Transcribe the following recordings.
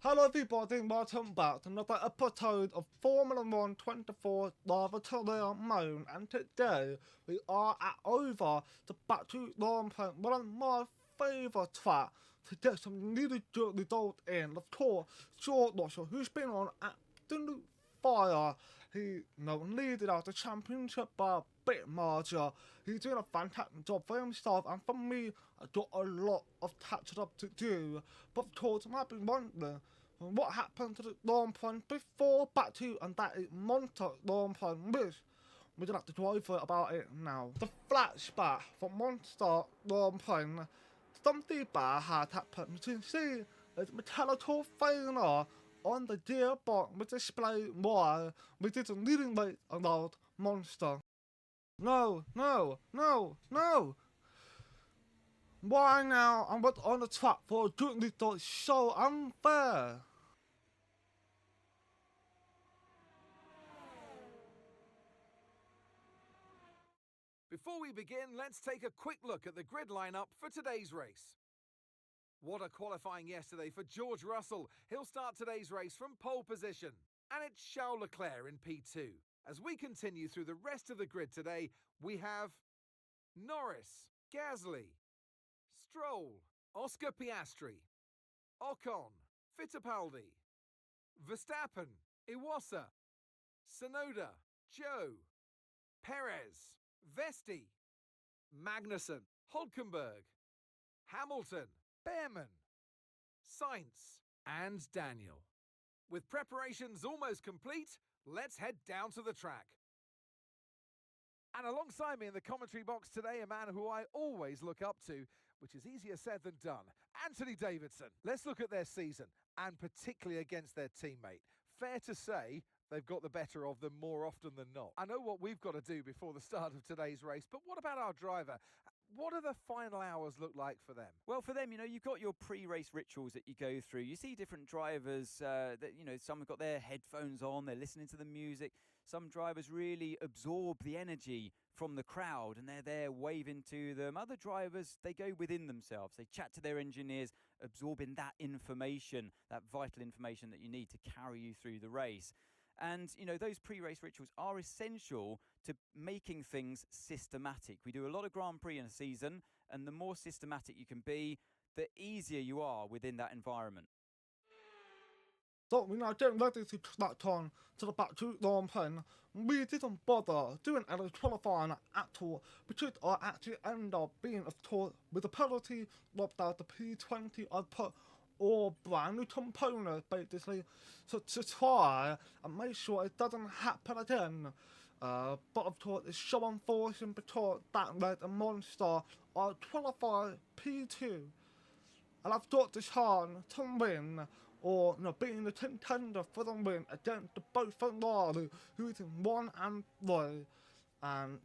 Hello everybody, welcome back to another episode of Formula 1 24 live to the moon, and today we are at over the battery launch point, one of my favourite tracks to get some really good results in. Of course, George Russell, who's been on absolute fire, he leaded out the championship by a bit margin. He's doing a fantastic job for himself, and for me, I've got a lot of catching up to do. But of course, I might be wondering what happened to the lawn plan before back to, and that is Monster lawn plan, which we don't have to drive for about it now. The flashback from Monster lawn plan, something bad had happened. You can see there's mechanical failure on the gearbox which display why we didn't leading rate allowed Monster. No, no, no, no! Why now? I'm on the track for a good little so unfair. Before we begin, let's take a quick look at the grid lineup for today's race. What a qualifying yesterday for George Russell. He'll start today's race from pole position. And it's Charles Leclerc in P2. As we continue through the rest of the grid today, we have Norris, Gasly, Stroll, Oscar Piastri, Ocon, Fittipaldi, Verstappen, Iwasa, Sonoda, Joe, Perez, Vesti, Magnussen, Hulkenberg, Hamilton, Behrman, Sainz, and Daniel. With preparations almost complete, let's head down to the track. And alongside me in the commentary box today, a man who I always look up to, which is easier said than done, Anthony Davidson. Let's look at their season, and particularly against their teammate. Fair to say, they've got the better of them more often than not. I know what we've got to do before the start of today's race, but what about our driver? What do the final hours look like for them? Well, for them, you've got your pre-race rituals that you go through. You see different drivers that, some have got their headphones on, they're listening to the music. Some drivers really absorb the energy from the crowd and they're there waving to them. Other drivers, they go within themselves. They chat to their engineers, absorbing that information, that vital information that you need to carry you through the race. And, those pre-race rituals are essential to making things systematic. We do a lot of Grand Prix in a season, and the more systematic you can be, the easier you are within that environment. So we now getting ready to connect on to the back to lawn pen. We didn't bother doing any qualifying at all because I actually ended up being, of course, with the penalty locked out the P20. I put all brand new components basically to try and make sure it doesn't happen again. But of course, it's so unfortunate because that led a monster. I qualified P2 and I've got this chance to win, or being the contender for the win against the both Ferrari, who is in 1 and 3. And,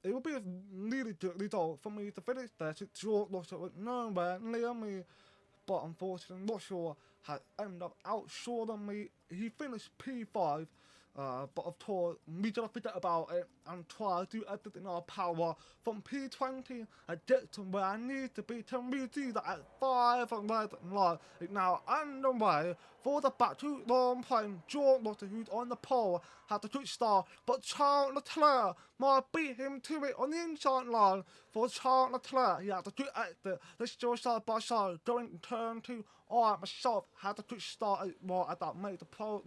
it would be a really good result for me to finish there since George Russell was nowhere near me. But unfortunately, Russell has ended up outshoring me. He finished P5, but of course, we gotta forget about it and try to do everything in our power from P20 and get to where I need to be to redo that at 5 and red light. It's now underway for the back to long plane. George Russell, who's on the pole, had a good start, but Charles Leclerc might beat him to it on the inside line. For Charles Leclerc, he had a good exit. Let's still side by side, going to turn 2. I myself had a good start at that made the pro.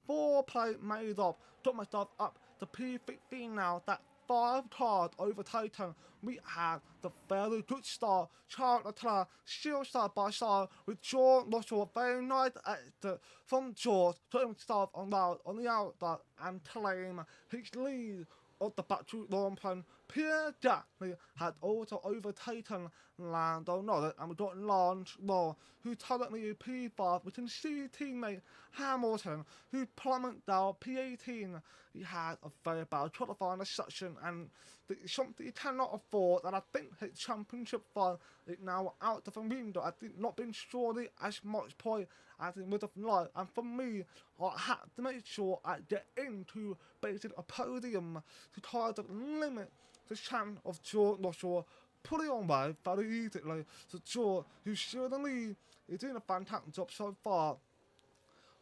4 plate made up, got myself up to P15 now. That 5 cars overtaken. We had the very good start. Charles Leclerc still side by side with George Russell. Very nice exit from George to himself on the outside and claim his lead of the battery lawn plan. Pierre Gasly had also overtaken Lando Norris, and we got Lance Stroll, who currently is P5. We can see teammate Hamilton, who plummeted down P18. He had a very bad qualifying section, and it's something he cannot afford, and I think his championship fund is now out of the window. I think not been surely as much point as he would have liked, and for me, I had to make sure I get into basically a podium to try to limit the chance of George Russell pulling on way very easily. So George, who's still in the lead, is doing a fantastic job so far.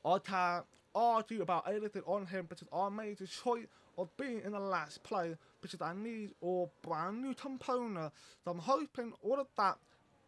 I can't argue about anything on him because I made the choice of being in the last place because I need a brand new component. So I'm hoping all of that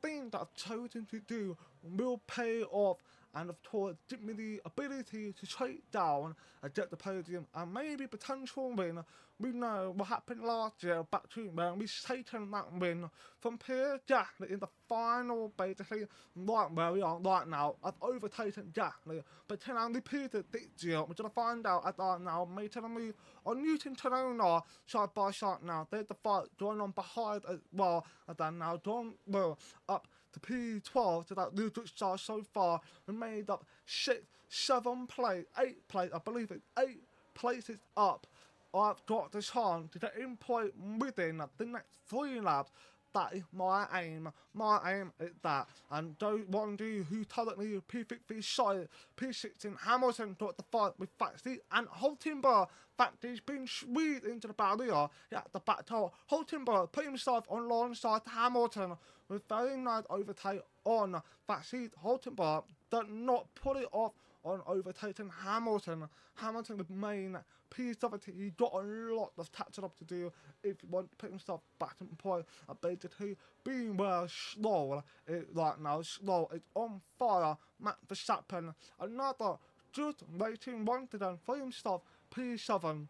thing that I've chosen to do will pay off and of course give me the ability to trade down and get the podium and maybe potential win. We know what happened last year back to when we taken that win from Pierre Gasly in the final, basically right where we are right now. I've overtaken Gasly, but can I repeat it this year? We're gonna find out as I now making a move on Newton Torona side by side now. There's the fight going on behind as well, and then now John will up to P12 to that Ludwig star so far and made up 6, 7 play, 8 plays, I believe it's 8 places up. I've got the chance to get in point within the next 3 laps. That is my aim. My aim is that. And don't wonder who currently P50 side, P16 Hamilton got the fight with Faxi and Holtenberg. Faxi's been squeezed into the barrier at the back toe. Holtenberg put himself on alongside Hamilton with very nice overtake on Faxi. Holtenberg did not put it off on overtaking Hamilton. Hamilton with main P70, he got a lot of catching up to do if he wants to put himself back in point. I basically being well slow right now. Slow is on fire. Max Verstappen, another good rating once again for himself, P7.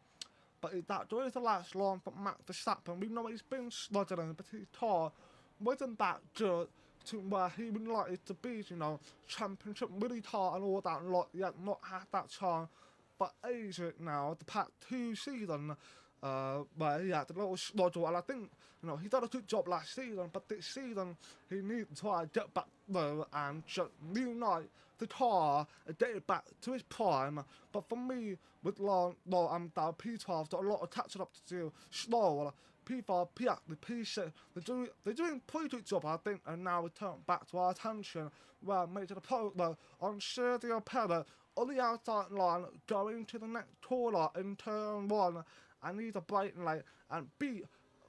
But that doesn't last long for Max Verstappen. We know he's been struggling, but his car wasn't that good to where he would like it to be, you know, championship really hard and all that lot, yet not had that chance for ages now, the past 2 seasons, where he had a little struggle, and I think, you know, he did a good job last season, but this season, he needs to try to get back there and just reunite the car and get it back to his prime. But for me, with down P12, got a lot of catching up to do, slow, P5, P8, the P6, they're doing a pretty good job, I think, and now we turn back to our attention, where making the pole on Sergio Perez on the outside line, going to the next corner in turn 1, I need a braking lane and beat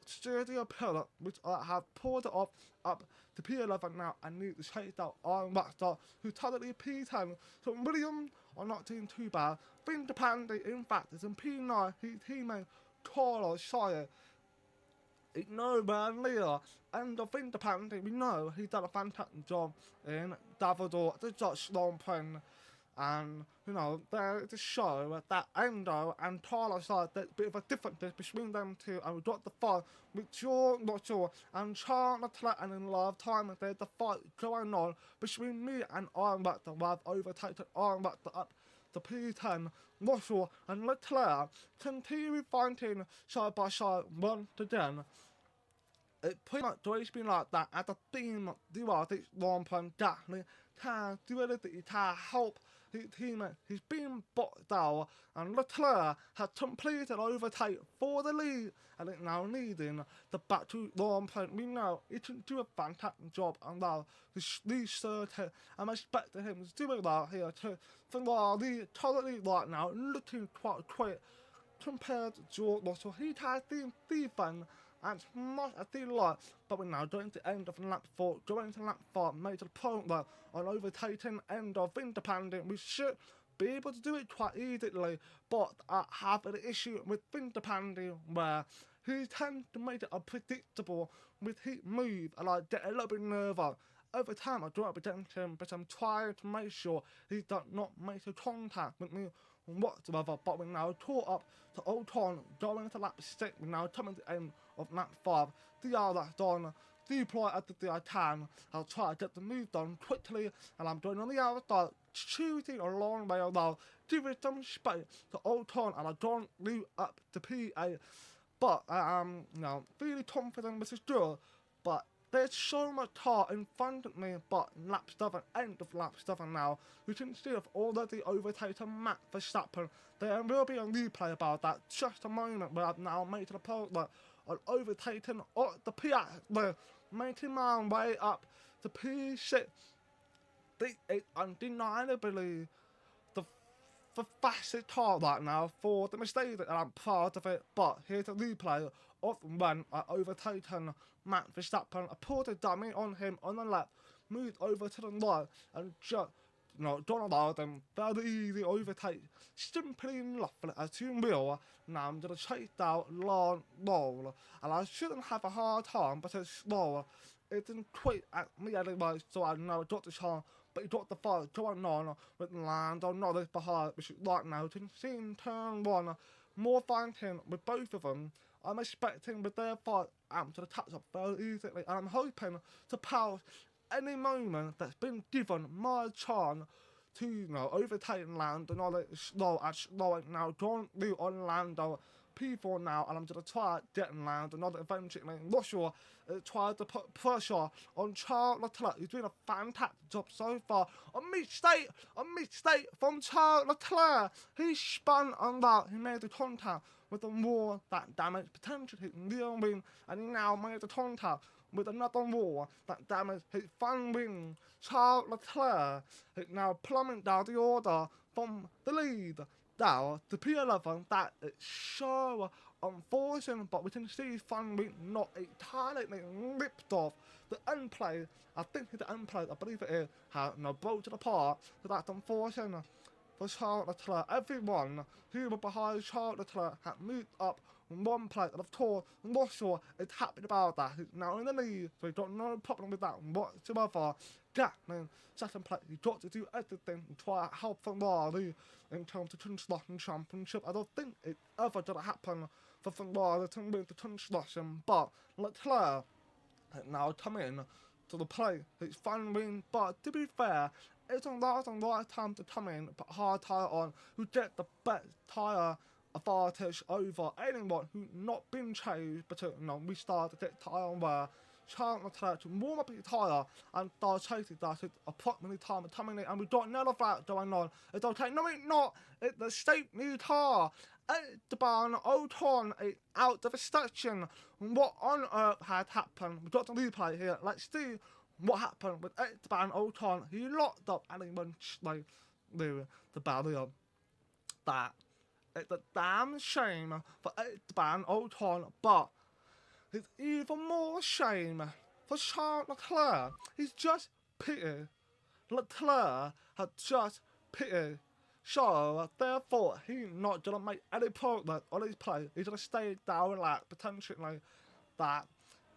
Sergio Perez, which I have pulled it off up to P11 now. I need to chase out Iron Rockstar, who's currently P10, so Williams are not doing too bad. Fittipaldi, in fact, is in P9, his teammate Carlos Sainz is nowhere near. And the Fittipaldi, we know he's done a fantastic job in Davidor, the Dutch long pen. And, you know, there to show that Endo and Carlos Sainz, there's a bit of a difference between them two, and we got the fight with George Russell and Charles Leclerc, and in live time, there's the fight going on between me and Iron Raptor, where I've overtaken Iron Raptor up to P10. Russell and Leclerc continue fighting side by side once again. It's pretty much always been like that as a team throughout this long plan. Gasly can't do anything, he can't help his teammate. He's been boxed out, and Leclerc has completed an overtake for the lead, and it's now needing the back to long plan. We know he can do a fantastic job, and now these third hit, I'm expecting him to do it out here too. For the currently right now looking quite quick compared to George Russell. He has the defense and much as they like, but we're now going to end of lap 4, going to lap 5, made a point there on overtaking end of Fittipaldi. We should be able to do it quite easily, but I have an issue with Fittipaldi where he tends to make it unpredictable with his move, and I get a little bit nervous. Over time, I drop against him, but I'm trying to make sure he does not make a contact with me whatsoever. But we're now caught up to Ocon, going to lap 6. We're now coming to the end of lap 5. The hour that's done, deploy everything I can. I'll try to get the move done quickly, and I'm going on the outside, shooting a long way now, giving some space to Ocon, and I don't leave up to P8. But I am, you know, really confident this is good, but there's so much car in front of me, but lap 7, end of lap 7 now. You can see I've already overtaken Max Verstappen. There will be a replay about that, just a moment where I've now made the point that I've overtaken the P8, making my way up to P6. This is undeniably the fastest car right now for the Mercedes, and I'm proud of it. But here's a replay of when I overtaken Max Verstappen. I pulled a dummy on him on the left, moved over to the right, and just don't allow them very easy overtake. Simply lovely as you will. Now I'm gonna chase down long roll. And I shouldn't have a hard time, but it's slower. It didn't quit at me anyway, so I know it got the chance. But he got the fight going on with Lando Norris behind, which is right now to see turn one. More fighting with both of them. I'm expecting with their fight to touch up very easily, and I'm hoping to power any moment that's been given my chance to overtake Lando Norris slow and slowing now. Don't do on Lando P4 now, and I'm going to try getting Lando Norris eventually. Russell tried to put pressure on Charles Leclerc. He's doing a fantastic job so far. A mistake from Charles Leclerc. He spun on that. He made the contact with the wall that damaged potentially his rear wing, and he now made the contact with another wall that damaged his front wing. Charles Leclerc is now plummeting down the order from the lead down to P11. That is so unfortunate, but we can see his front wing not entirely ripped off. The end play, I think the end play, I believe it is, has broken apart, so that's unfortunate for Charles Leclerc. Everyone who was behind Charles Leclerc had moved up one place, and of course Russell is happy about that. He's now in the lead, so he's got no problem with that whatsoever. Gatlin, second place, he's got to do everything and try to help Ferrari in terms of construction championship. I don't think it's ever gonna happen for Ferrari to win the construction, but Leclerc now come in to the play. It's fun win, but to be fair, it's a right time to come in, put hard tyre on, who get the best tyre advantage over anyone who's not been changed, but we start to get tyre on where Charles Leclerc to warm up his tyre and start chasing that. It's approximately time of coming in, and we've got none of that going on. It's okay, no it's not, it's the state new car. Esteban Ocon is out of the station. What on earth had happened? We've got the replay here. Let's see what happened with Esteban Ocon. He locked up and he went straight through the barrier. That it's a damn shame for Esteban Ocon, but it's even more shame for Charles Leclerc. He's just pity. Leclerc had just pity. So, therefore, he's not going to make any progress on his play. He's going to stay down like potentially that.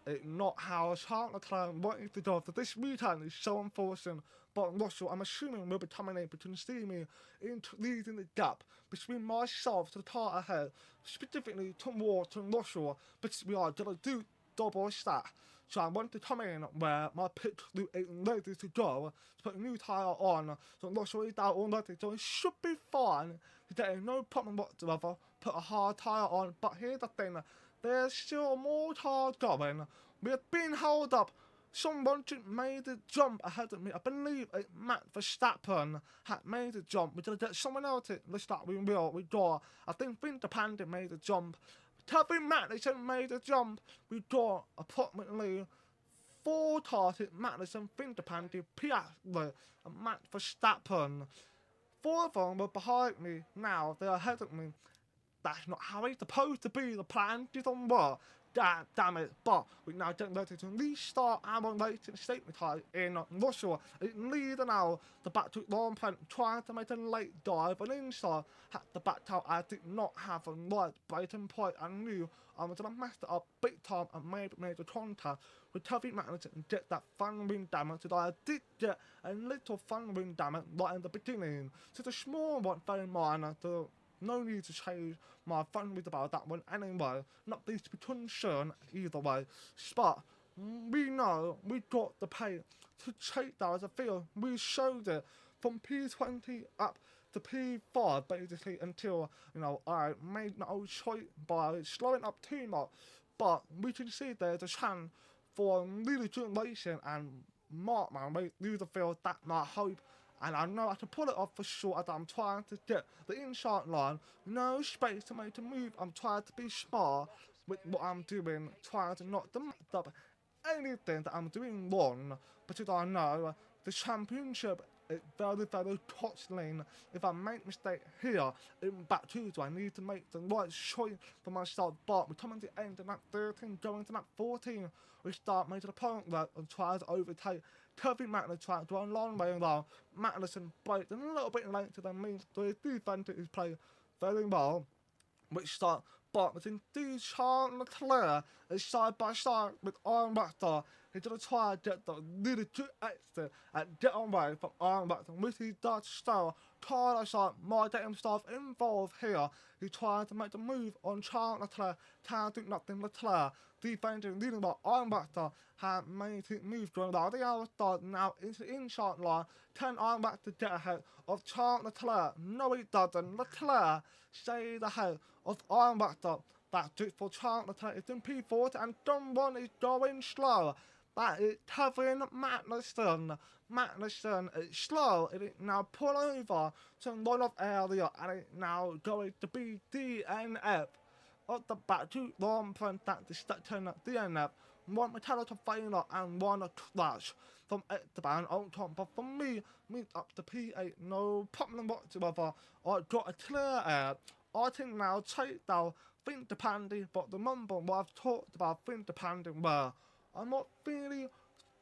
It's not how Charles Leclerc wanted to go. So this weekend is so unfortunate. But Russell, I'm assuming, will be coming in between me into leading the gap between myself to the car ahead, specifically towards Russell, because we are going to do double stack. So I want to come in where my pit crew is ready to go to put a new tyre on. So Russell is down already, so it should be fine. There is no problem whatsoever. Put a hard tyre on, but here's the thing. There's still more cars going. We have been held up. Someone just made a jump ahead of me. I believe it's Matt Verstappen had made a jump. We're going to get someone else in the start. We draw. I think Winter Panda made a jump. Kevin Magnussen made a jump. We draw approximately 4 cars. Magnussen, Winter Panda, Piastri, and Matt Verstappen. 4 of them were behind me. Now they're ahead of me. That's not how it's supposed to be. The plan didn't work. Damn it. But we now get ready to restart our racing statement time in Russia. It's leading now the back to long plan, trying to make a late dive, and inside had the back out. I did not have a right breaking point. I knew I was going to mess it up big time and maybe made a contact with Kevin Magnussen and get that front wing damage. So I did get a little front wing damage right in the beginning. So the small one, very minor. No need to change my fun with about that one anyway. Not these to be concerned either way. But we know we got the pay to take that as a field. We showed it from P20 up to P5 basically until I made no choice by slowing up too much. But we can see there's a chance for really good racing and mark my way through the field. That's my hope. And I know I can pull it off for sure as I'm trying to get the inside line. No space to make a move. I'm trying to be smart with what I'm doing. Trying to not mess up anything that I'm doing wrong. Because I know the championship it's very, very touching. If I make mistake here, in back 2, do I need to make the right choice for myself? But we come to the end of map 13, going to map 14, we start making the point that and try to overtake Kirby Magnus trying to run long way around. Magnuson breaks a little bit later than me, so his defense is playing very well. Which start between these Charles and Leclerc is side by side with Iron Raptor. He's gonna try to get the really two exit and get away from Iron Raptor, which he does so. Carlos might get himself involved here. He's trying to make the move on Charles Leclerc, can't do nothing. Leclerc defending, leading by Iron Raptor, had made it move during the hour start now into the inside line. Can Iron Raptor get ahead of Charles Leclerc? No, he doesn't. Leclerc stays ahead of Iron Raptor. That's it for Charles Leclerc. It's in P40 and someone is going slow. That is Kevin Magnuson. Magnuson is slow. It is now pulled over to run-off area and it's now going to be DNF. At the back, 2 long front that the second DNF. 1 mechanical failure and 1 crash from Esteban on top. But for me up to P8, no problem whatsoever. I got a clear air. I think now take down Fittipaldi, but remember what I've talked about Fittipaldi where I'm not really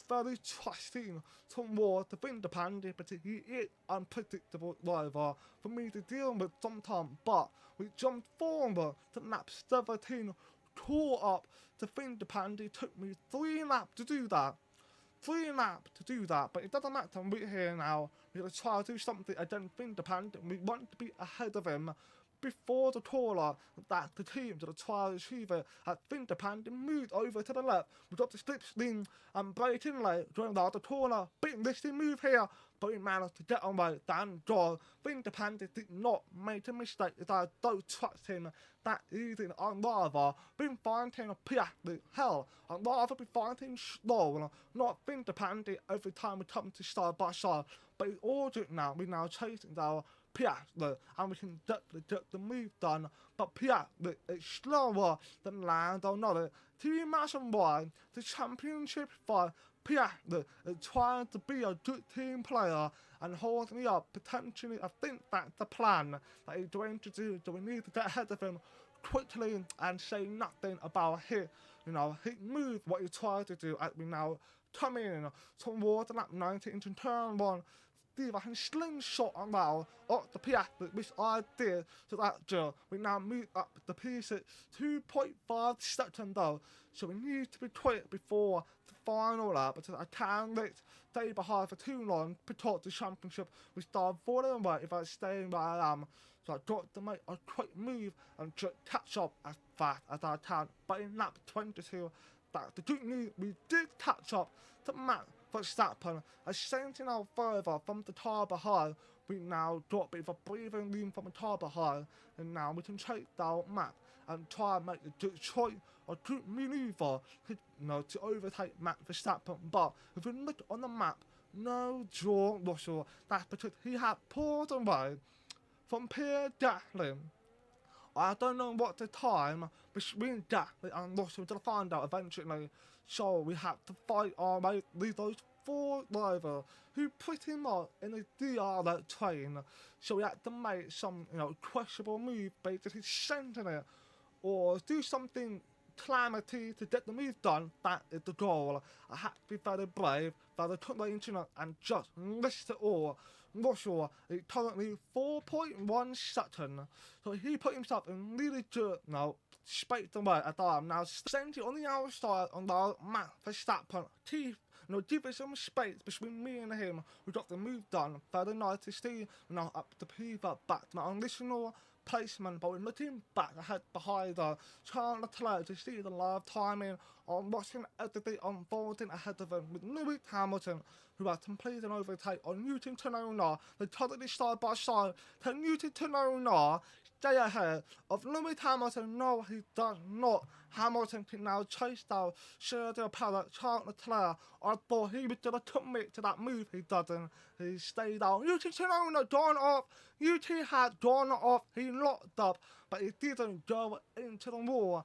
very trusting towards the Fittipaldi, but he is unpredictable driver for me to deal with sometimes. But we jumped forward to lap 17, caught up to Fittipaldi. Took me 3 laps to do that. 3 laps to do that, but it doesn't matter. We're here now. We're going to try to do something against Fittipaldi. We want to be ahead of him before the caller that the team to try to achieve it. At Fittipaldi moved over to the left. We got the slipstream and breaking late during the caller. Big risky move here, but he managed to get away. Dan John. Fittipaldi did not make a mistake as I don't trust him that easy. I'd rather be finding a Piastri. Hell, I'd rather be finding slow, not Fittipaldi every time we come to side by side. But it's all good now. We're now chasing our Piastri and we can definitely get the move done. But Piastri is slower than Lando Norris. Can you imagine why the championship fight Piastri is trying to be a good team player and hold me up potentially? I think that's the plan that he's going to do. So we need to get ahead of him quickly and say nothing about his move, what he tried to do as we now come in towards the lap 90 into turn 1. Steve, I can slingshot around up the Piastri, which I did to that Joe. We now move up the P6, 2.5 seconds though, so we need to be quick before the final lap, because I can't stay behind for too long because the championship we start falling away if I stay where I am. So I got to make a quick move and just catch up as fast as I can. But in lap 22, that's the good news, we did catch up to Max Verstappen, ascending out further from the car behind. We now got a bit of a breathing room from the car behind, and now we can take down Max and try and make a good choice, a good maneuver to overtake Max Verstappen. But if we look on the map, no George Russell. That's because he had pulled away from Pierre Gasly. I don't know what the time between Gasly and Russell, we're going to find out eventually. So we had to fight our way with those 4 drivers who pretty much in a DR train. So we had to make some, questionable move, basically sending it or do something calamity to get the move done. That is the goal. I had to be very brave, very courageous, and just risk it all. Russell is currently 4.1 seconds, so he put himself in really good space away at I'm now standing on the outside on the map for Verstappen. Give us some space between me and him. We got the move done. Very nice to see. Now up to Piva, back to my original placement, but we're looking back ahead behind Charles Leclerc to see the live timing on watching everything unfolding ahead of him with Lewis Hamilton, who has completed an overtake on Newton Tsunoda. They're currently side by side. Can Newton Tsunoda stay ahead of Lewis Hamilton? No, he does not. Hamilton can now chase down Sergio Perez, Charles Leclerc. I thought he was going to commit to that move. He doesn't. He stayed down. Newton Tsunoda gone off. UT had gone off. He locked up, but he didn't go into the wall.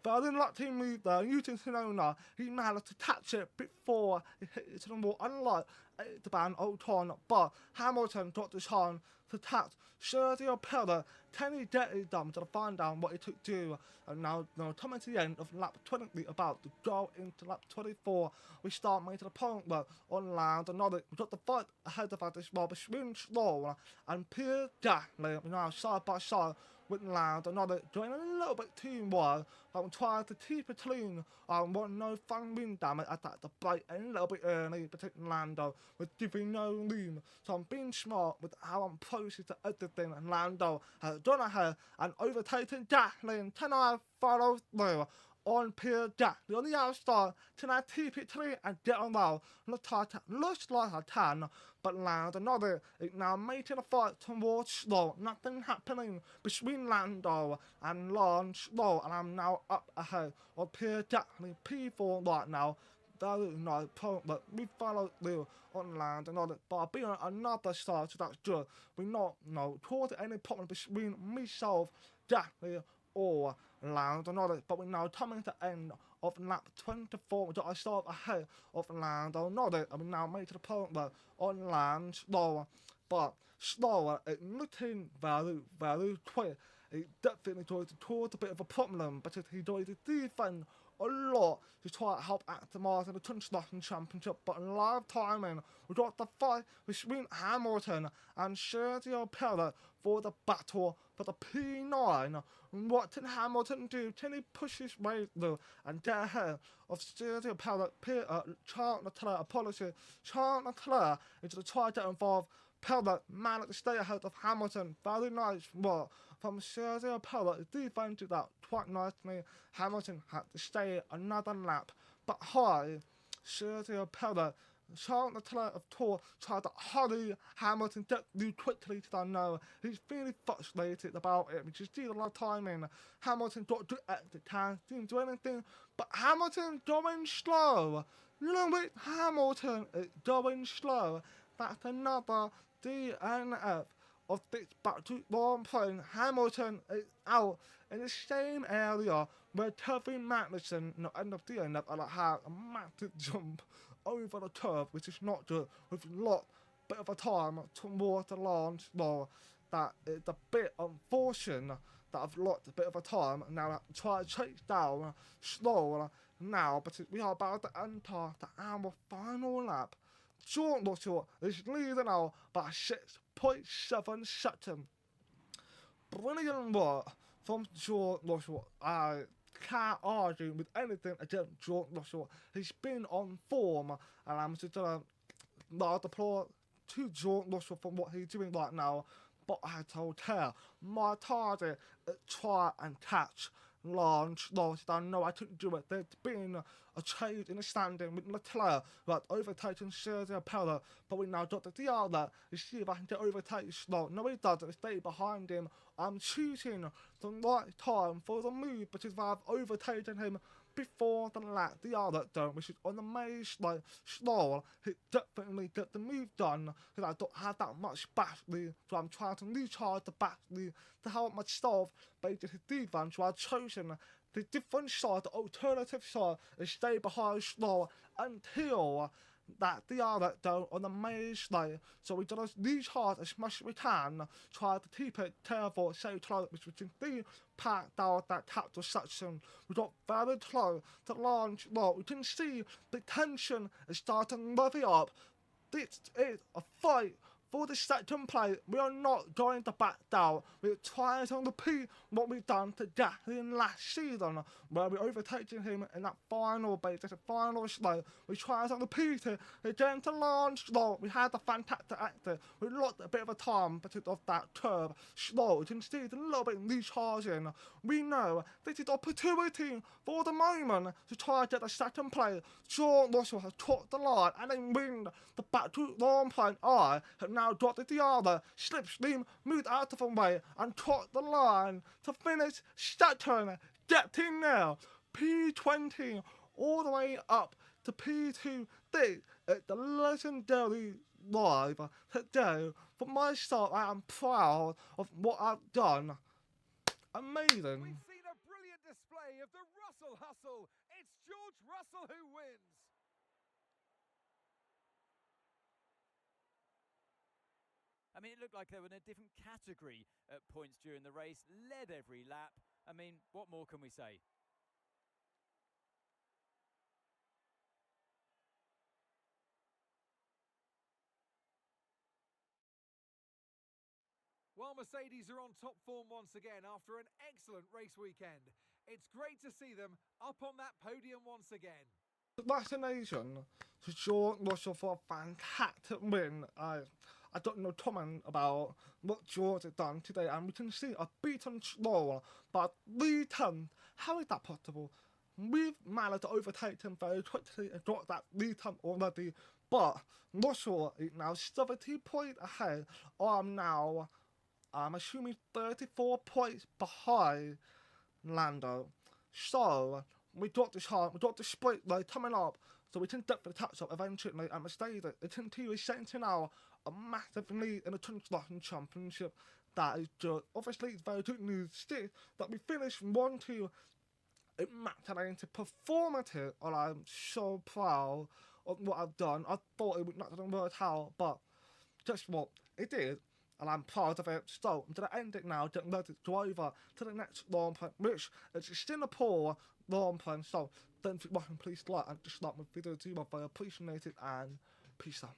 Very lucky move there. Newton Tsunoda, he managed to catch it before he hit it to the wall. Unlike the band Oton, but Hamilton got the chance to tap Sergio Perez 10 days down to find out what it took to do. And now coming to the end of lap 20, about to go into lap 24, we start making the point where on land another, we got the fight ahead of us as well between Slow and Pierre Gasly, now side by side with land another doing a little bit too wide. I'm trying to keep it clean. I want no fun wind damage at the break a little bit early, particularly Lando, with giving no lean. So I'm being smart with how I'm processing to everything, and Lando has done ahead and overtaken Gasly, and can I follow through on Pierre Gasly on the outside? Can I keep it clean and get on well? Looks like I can, but Lando another is now making a fight towards Slow. Nothing happening between Lando and Lance Slow, and I'm now up ahead of Pierre Gasly P4 right now. Very nice point, but we follow through on land another by being on another side, so that's good. We not know towards any problem between myself, Gasly, or land another, but we're now coming to the end of lap 24. We got ourselves ahead of land another, and we now made to the point where on land slower, but slower, it looking very quick. It definitely towards a bit of a problem, but he tried to defend a lot to try to help optimize in the Construction Championship, but in live timing, we got the fight between Hamilton and Sergio Perez for the battle for the P9. What can Hamilton do? Can he push his way through and get ahead of Sergio Perez? Charles Leclerc, Charles Leclerc into the try to involve Perez managed to stay ahead of Hamilton. Very nice work from Sergio Perez. Defended that quite nicely. Hamilton had to stay another lap behind Sergio Perez. Charles Leclerc, of course, tried to hurry Hamilton get through quickly to the know. He's really frustrated about it, which is due a lot of timing. Hamilton got to exit time, didn't do anything, but Hamilton going slow. Lewis Hamilton is going slow. That's another DNF of this battle long plane. Hamilton is out in the same area where Kevin Magnussen ended up DNF and had a massive jump over the curve, which is not good, with a lot bit of a time towards the launch law. That is a bit unfortunate that I've lost a bit of a time. Now I try to chase down slower now, but we are about to enter our final lap. George Russell is leading now by 6.7 seconds. Brilliant work from George Russell. I can't argue with anything against George Russell. He's been on form, and I'm just gonna applaud to George Russell for what he's doing right now. But I told her my target is try and catch Lance Stroll. I know I couldn't do it. There's been a change in the standing with Leclerc, right, overtaking Sergio Perez, but we now got the DRS to see if I can get overtaken Stroll. No, he doesn't. Stay behind him. I'm choosing the right time for the move because I've overtaken him before the lap DRS done, which is on the main like Stroll. He definitely get the move done because I don't have that much battery, so I'm trying to recharge the battery to help myself basically defense. So I've chosen the different side, the alternative side, and stay behind Stroll until that DRS down on the main slide. So we just recharge as much as we can, try to keep it careful, so close, which we can see packed down that capital section. We got very close to launch. Well, we can see the tension is starting to rev up. This is a fight for the second place. We are not going to back down. We're trying to repeat what we've done to Gasly in last season, where we overtaking him in that final base, the final slow. We try to repeat it again to launch slow. We had a fantastic exit. We lost a bit of a time because of that curve slow. You can see it's a little bit recharging. We know this is opportunity for the moment to try to get the second place. George Russell has caught the line and then win the back to long plane. I have now got the DRS, slipstream, moved out of the way and caught the line to finish second. Getting now P20 all the way up to P2. This is the legendary live today. For myself, I am proud of what I've done. Amazing. We've seen a brilliant display of the Russell hustle. It's George Russell who wins. I mean, it looked like they were in a different category at points during the race, led every lap. I mean, what more can we say? While Mercedes are on top form once again after an excellent race weekend, it's great to see them up on that podium once again. Vaccination to George Russell for a fantastic win. I don't know comment about what George has done today, and we can see a beaten slower by 3 tenths. How is that possible? We've managed to overtake him very quickly and got that 3 tenths already, but Russell is now 70 points ahead. I'm now, I'm assuming 34 points behind Lando. So we got this hard, we got the split like coming up, so we can definitely catch up eventually. And Mercedes, it continues setting now a massive lead in the Construction Championship. That is good. Obviously, it's very good news still that we finished 1-2 in McLaren's performative, and I'm so proud of what I've done. I thought it would not have worked out, but guess what? It did, and I'm proud of it. So I'm going to end it now, getting ready to go over to the next long point, which is Singapore long point. So don't forget, please like and dislike my video too, I very appreciate it, and peace out.